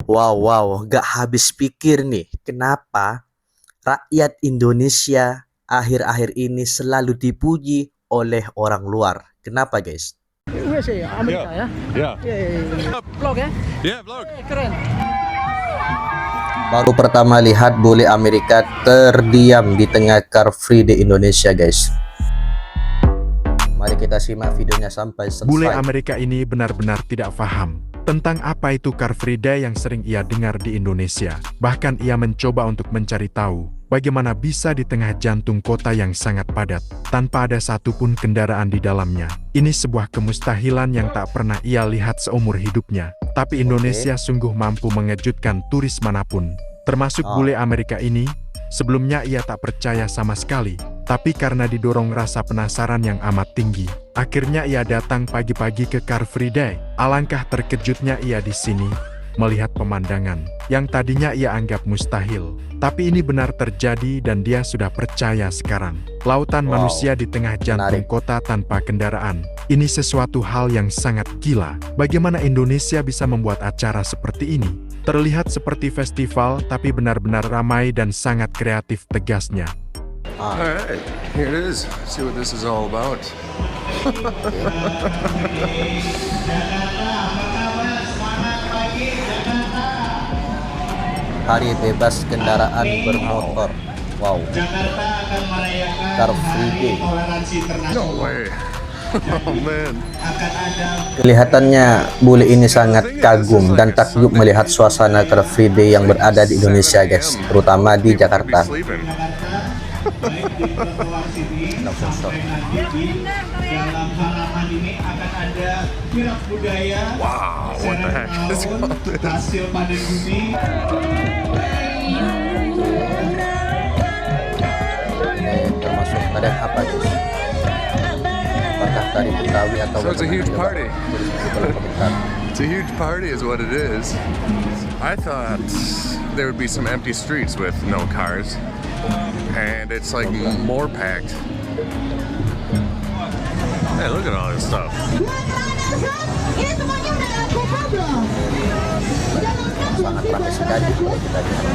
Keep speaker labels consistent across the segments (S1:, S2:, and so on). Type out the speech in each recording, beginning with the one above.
S1: Wow, gak habis pikir nih, kenapa rakyat Indonesia akhir-akhir ini selalu dipuji oleh orang luar. Kenapa, guys?
S2: USA, Amerika ya?
S3: Yeah.
S2: Iya. Vlog ya?
S3: Yeah, vlog.
S2: Keren.
S1: Baru pertama lihat bule Amerika terdiam di tengah Car Free Day Indonesia, guys. Mari kita simak videonya sampai selesai.
S4: Bule Amerika ini benar-benar tidak paham tentang apa itu Car Free Day yang sering ia dengar di Indonesia. Bahkan ia mencoba untuk mencari tahu bagaimana bisa di tengah jantung kota yang sangat padat, tanpa ada satupun kendaraan di dalamnya. Ini sebuah kemustahilan yang tak pernah ia lihat seumur hidupnya. Tapi Indonesia sungguh mampu mengejutkan turis manapun, termasuk bule Amerika ini. Sebelumnya ia tak percaya sama sekali, tapi karena didorong rasa penasaran yang amat tinggi, akhirnya ia datang pagi-pagi ke Car Free Day. Alangkah terkejutnya ia di sini melihat pemandangan yang tadinya ia anggap mustahil. Tapi ini benar terjadi dan dia sudah percaya sekarang. Lautan manusia di tengah jantung kota tanpa kendaraan. Ini sesuatu hal yang sangat gila. Bagaimana Indonesia bisa membuat acara seperti ini? Terlihat seperti festival, tapi benar-benar ramai dan sangat kreatif, tegasnya.
S3: Alright, here it is. See what this is all about.
S1: Hari bebas kendaraan bermotor. Wow. Car Free Day.
S3: No way. Oh man.
S1: Kelihatannya bule ini sangat kagum dan takjub melihat suasana Car Free Day yang berada di Indonesia, guys, terutama di Jakarta. Langsung stop.
S3: Wow, what the heck is all this?
S1: Termasuk tarian apa, guys? Apakah tari Betawi atau
S3: So it's a huge
S1: bagaimana?
S3: party.
S1: Tulis di kolom komentar.
S3: It's a huge party is what it is. I thought there would be some empty streets with no cars. And it's like more packed. Hey, look at all this stuff.
S1: Sangat ramai sekali kalau kita lihat.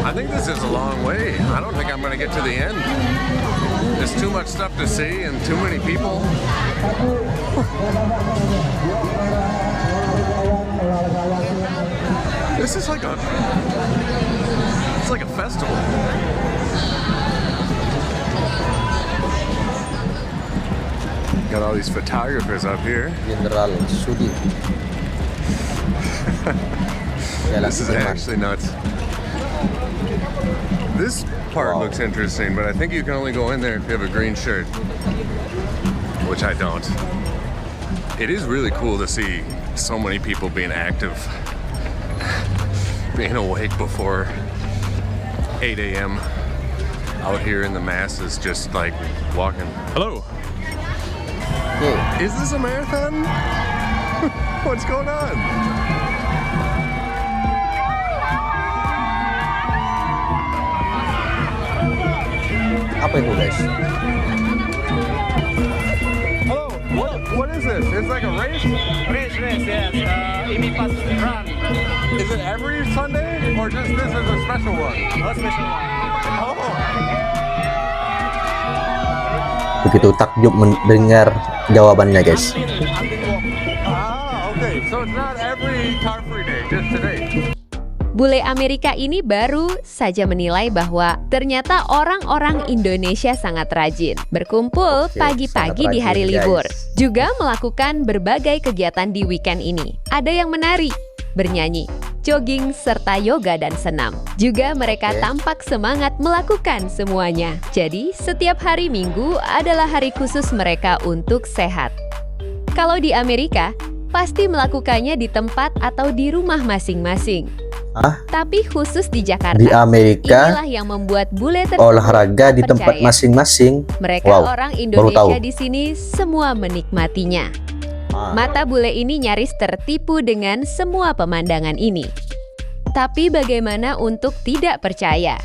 S3: I think this is a long way. I don't think I'm going to get to the end. There's too much stuff to see and too many people. This is like it's like a festival. Got all these photographers up here.
S1: Jenderal Sudi.
S3: This is actually nuts. This part looks interesting, but I think you can only go in there if you have a green shirt, which I don't. It is really cool to see so many people being active, being awake before 8 a.m. out here in the masses, just like walking. Hello. Is this a marathon? What's going on?
S1: Apa itu, guys?
S3: Hello. What is this? It's like a race?
S2: Race, yes. Ini pas run.
S3: Is it every Sunday or just this is a special one?
S2: Special one.
S3: Oh.
S1: Begitu takjub mendengar jawabannya, guys.
S3: Ah, okay. So it's not every Car Free Day, just today.
S5: Bule Amerika ini baru saja menilai bahwa ternyata orang-orang Indonesia sangat rajin berkumpul pagi-pagi di hari libur, juga melakukan berbagai kegiatan di weekend ini. Ada yang menari, bernyanyi, jogging, serta yoga dan senam. Juga mereka tampak semangat melakukan semuanya. Jadi, setiap hari Minggu adalah hari khusus mereka untuk sehat. Kalau di Amerika, pasti melakukannya di tempat atau di rumah masing-masing. Tapi khusus di Jakarta,
S1: di Amerika,
S5: inilah yang membuat bule
S1: olahraga di tempat masing-masing.
S5: Mereka orang Indonesia di sini semua menikmatinya. Mata bule ini nyaris tertipu dengan semua pemandangan ini. Tapi bagaimana untuk tidak percaya?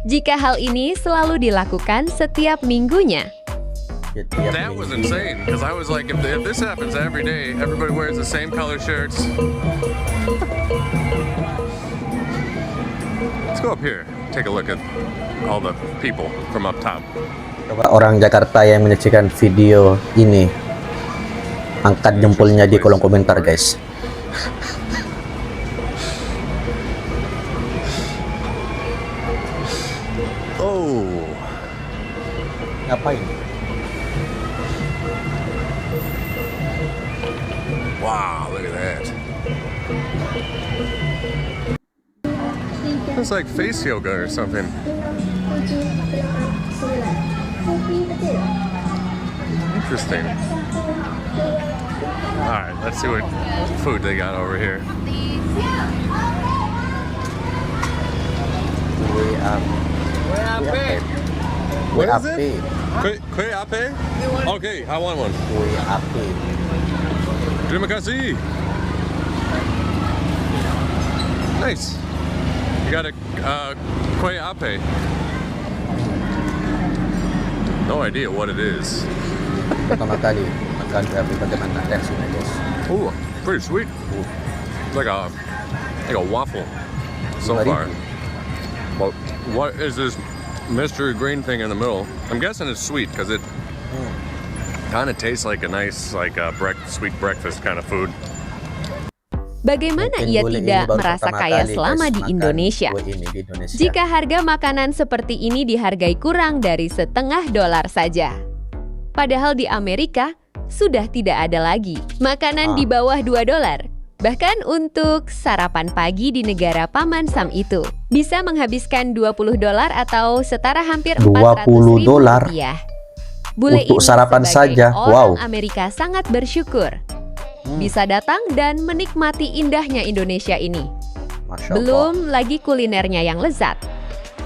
S5: Jika hal ini selalu dilakukan setiap minggunya,
S1: Ya, tiap
S3: That was
S1: minggu.
S3: insane because I was like, if this happens every day, everybody wears the same color shirts. Let's go up here, take a look at all the people from up top.
S1: Coba orang Jakarta yang menyaksikan video ini angkat jempolnya di kolom komentar, guys.
S3: Oh,
S1: Ngapain?
S3: wow, look at that. It's like face yoga or something. Interesting. All right, let's see what food they got over here. What is it? Kue ape? Okay, I want one. Terima kasih. Nice. You got a kue ape. No idea what it is.
S1: Pertama kali makan tapi bagaimana reaksinya, guys?
S3: Ooh, pretty sweet. It's like a waffle so far. But what is this mystery green thing in the middle? I'm guessing it's sweet because it kind of tastes like a nice sweet breakfast kind of food.
S5: Bagaimana
S1: Mungkin
S5: ia
S1: bule ini
S5: tidak
S1: baru
S5: merasa
S1: pertama
S5: kaya
S1: kali,
S5: selama
S1: guys,
S5: di
S1: makan
S5: Indonesia?
S1: kue ini di Indonesia.
S5: Jika harga makanan seperti ini dihargai kurang dari $0,5 saja. Padahal di Amerika sudah tidak ada lagi makanan di bawah $2. Bahkan untuk sarapan pagi di negara Paman Sam itu bisa menghabiskan $20 atau setara hampir $400.000. Bule
S1: Untuk
S5: ini
S1: sarapan
S5: sebagai
S1: saja,
S5: orang
S1: wow.
S5: Amerika sangat bersyukur bisa datang dan menikmati indahnya Indonesia ini.
S1: Masya Allah.
S5: Belum lagi kulinernya yang lezat.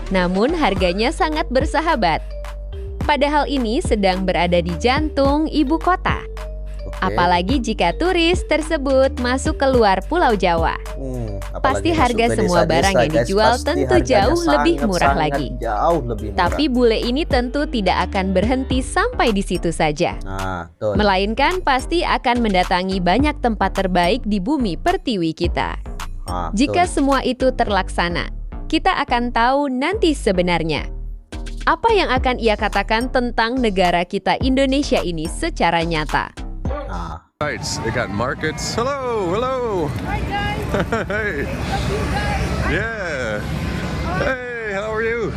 S5: Namun harganya sangat bersahabat. Padahal ini sedang berada di jantung ibu kota.
S1: Oke.
S5: Apalagi jika turis tersebut masuk keluar Pulau Jawa. Pasti
S1: Apalagi masuk
S5: harga
S1: ke
S5: semua
S1: desa-desa,
S5: barang yang
S1: guys,
S5: dijual
S1: pasti
S5: tentu
S1: harganya
S5: jauh lebih
S1: sangat,
S5: murah
S1: sangat
S5: lagi.
S1: Jauh lebih murah.
S5: Tapi bule ini tentu tidak akan berhenti sampai di situ saja.
S1: Nah, betul.
S5: Melainkan pasti akan mendatangi banyak tempat terbaik di bumi pertiwi kita.
S1: Nah,
S5: Jika
S1: betul.
S5: semua itu terlaksana, kita akan tahu nanti sebenarnya apa yang akan ia katakan tentang negara kita Indonesia ini secara nyata.
S1: Nah,
S3: Lights. They got markets. Hello, hello. Hi guys. Hey. Yeah. Hey, how are you?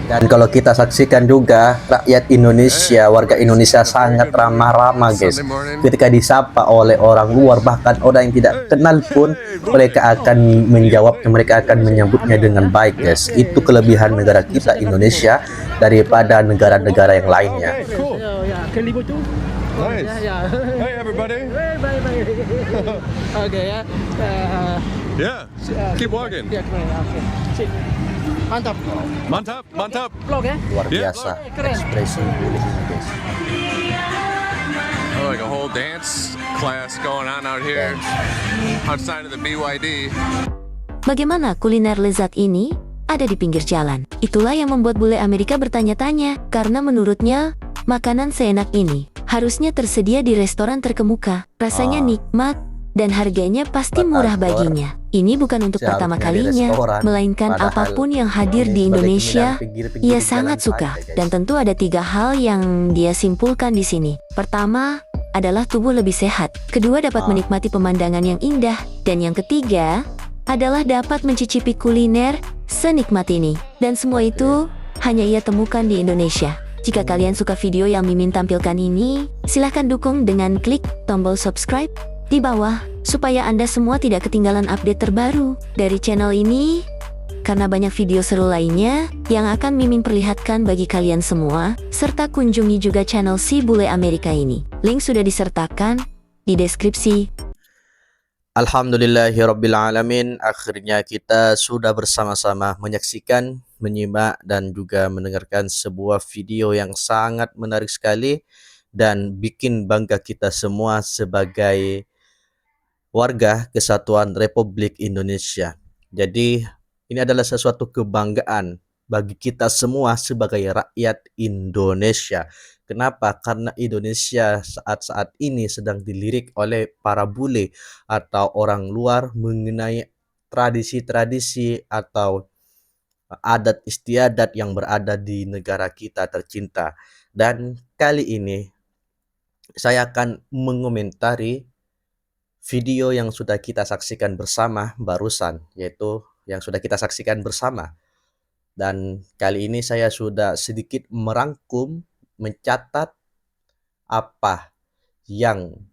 S1: dan kalau kita saksikan juga rakyat Indonesia, warga Indonesia sangat ramah-ramah, guys. Ketika disapa oleh orang luar, bahkan orang yang tidak kenal pun, mereka akan menjawab, mereka akan menyambutnya dengan baik, guys. Itu kelebihan negara kita Indonesia daripada negara-negara yang lainnya.
S3: Cool.
S2: Ya, ke libu tu.
S3: Nice.
S2: Ya.
S3: Hey, everybody.
S2: Baik. Oke ya.
S3: Yeah. Keep walking.
S2: Ya, oke. Sip. Mantap.
S3: Mantap, mantap.
S2: Vlog ya.
S1: Luar
S3: Ya,
S1: biasa
S2: keren.
S1: ekspresi bule ini, guys.
S3: Oh, like a whole dance class going on out here outside of the BYD.
S6: Bagaimana kuliner lezat ini? Ada di pinggir jalan. Itulah yang membuat bule Amerika bertanya-tanya, karena menurutnya, makanan seenak ini harusnya tersedia di restoran terkemuka. Rasanya nikmat, dan harganya pasti murah baginya. Ini bukan untuk pertama kalinya, melainkan apapun yang hadir di Indonesia, ia sangat suka. Dan tentu ada 3 hal yang dia simpulkan di sini. Pertama, adalah tubuh lebih sehat. Kedua, dapat menikmati pemandangan yang indah. Dan yang ketiga, adalah dapat mencicipi kuliner senikmat ini. Dan semua itu hanya ia temukan di Indonesia. Jika kalian suka video yang Mimin tampilkan ini, silahkan dukung dengan klik tombol subscribe di bawah, supaya Anda semua tidak ketinggalan update terbaru dari channel ini, karena banyak video seru lainnya yang akan Mimin perlihatkan bagi kalian semua, serta kunjungi juga channel si Bule Amerika ini. Link sudah disertakan di deskripsi.
S1: Alhamdulillahirrabbilalamin, akhirnya kita sudah bersama-sama menyaksikan, menyimak, dan juga mendengarkan sebuah video yang sangat menarik sekali dan bikin bangga kita semua sebagai warga kesatuan Republik Indonesia. Jadi ini adalah sesuatu kebanggaan bagi kita semua sebagai rakyat Indonesia, Kenapa? Karena Indonesia saat-saat ini sedang dilirik oleh para bule atau orang luar mengenai tradisi-tradisi atau adat istiadat yang berada di negara kita tercinta. Dan kali ini saya akan mengomentari video yang sudah kita saksikan bersama barusan, yaitu yang sudah kita saksikan bersama. Dan kali ini saya sudah sedikit merangkum, mencatat apa yang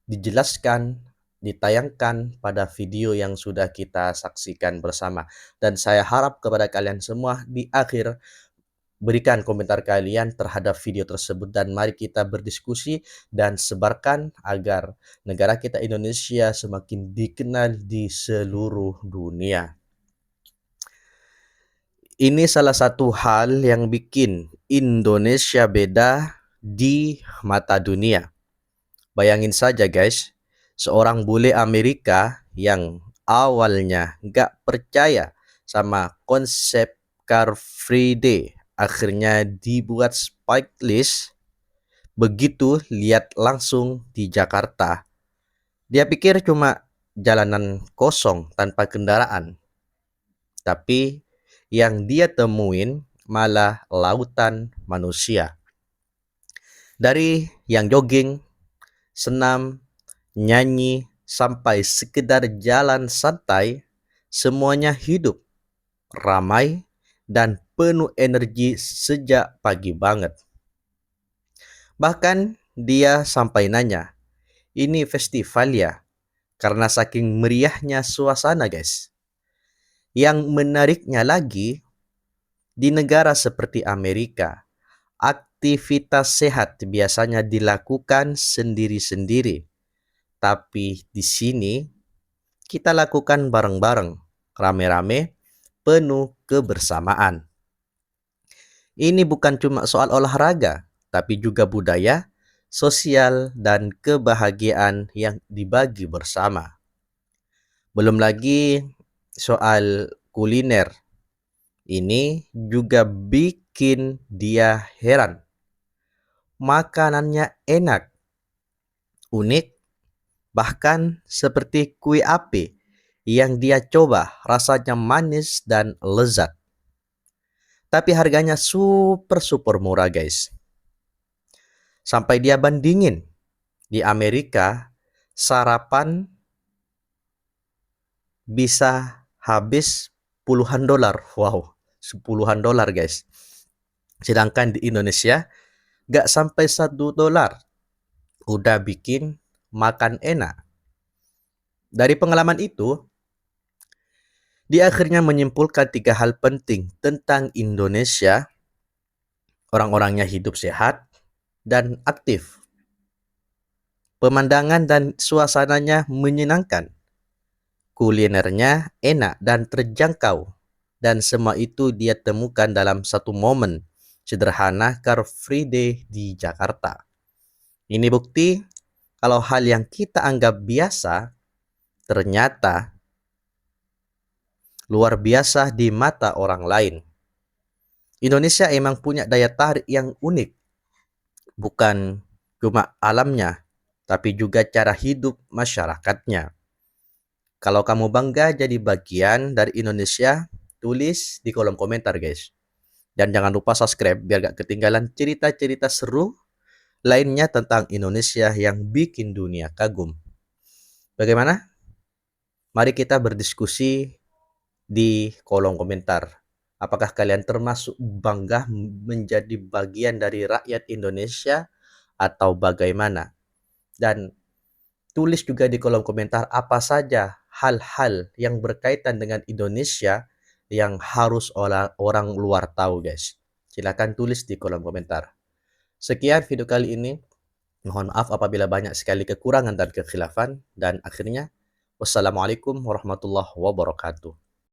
S1: dijelaskan, ditayangkan pada video yang sudah kita saksikan bersama. Dan saya harap kepada kalian semua di akhir berikan komentar kalian terhadap video tersebut dan mari kita berdiskusi dan sebarkan agar negara kita Indonesia semakin dikenal di seluruh dunia. Ini salah satu hal yang bikin Indonesia beda di mata dunia. Bayangin saja guys, seorang bule Amerika yang awalnya nggak percaya sama konsep Car Free Day, akhirnya dibuat spike list. Begitu lihat langsung di Jakarta, dia pikir cuma jalanan kosong tanpa kendaraan. Tapi yang dia temuin malah lautan manusia. Dari yang jogging, senam, nyanyi, sampai sekedar jalan santai, semuanya hidup, ramai, dan penuh energi sejak pagi banget. Bahkan dia sampai nanya, ini festival ya? Karena saking meriahnya suasana guys. Yang menariknya lagi, di negara seperti Amerika, aktivitas sehat biasanya dilakukan sendiri-sendiri. Tapi di sini, kita lakukan bareng-bareng, rame-rame, penuh kebersamaan. Ini bukan cuma soal olahraga, tapi juga budaya, sosial, dan kebahagiaan yang dibagi bersama. Belum lagi soal kuliner. Ini juga bikin dia heran. Makanannya enak, unik, bahkan seperti kue api yang dia coba rasanya manis dan lezat. Tapi harganya super murah guys. Sampai dia bandingin, di Amerika sarapan bisa habis puluhan dolar. Wow, puluhan dolar guys. Sedangkan di Indonesia gak sampai $1 udah bikin makan enak. Dari pengalaman itu, dia akhirnya menyimpulkan 3 hal penting tentang Indonesia. Orang-orangnya hidup sehat dan aktif. Pemandangan dan suasananya menyenangkan. Kulinernya enak dan terjangkau. Dan semua itu dia temukan dalam satu momen sederhana Car Free Day di Jakarta. Ini bukti kalau hal yang kita anggap biasa ternyata luar biasa di mata orang lain. Indonesia emang punya daya tarik yang unik. Bukan cuma alamnya, tapi juga cara hidup masyarakatnya. Kalau kamu bangga jadi bagian dari Indonesia, tulis di kolom komentar guys. Dan jangan lupa subscribe biar gak ketinggalan cerita-cerita seru lainnya tentang Indonesia yang bikin dunia kagum. Bagaimana? Mari kita berdiskusi di kolom komentar. Apakah kalian termasuk bangga menjadi bagian dari rakyat Indonesia atau bagaimana? Dan tulis juga di kolom komentar apa saja hal-hal yang berkaitan dengan Indonesia yang harus orang luar tahu guys. Silakan tulis di kolom komentar. Sekian video kali ini. Mohon maaf apabila banyak sekali kekurangan dan kekhilafan. Dan akhirnya, wassalamualaikum warahmatullahi wabarakatuh.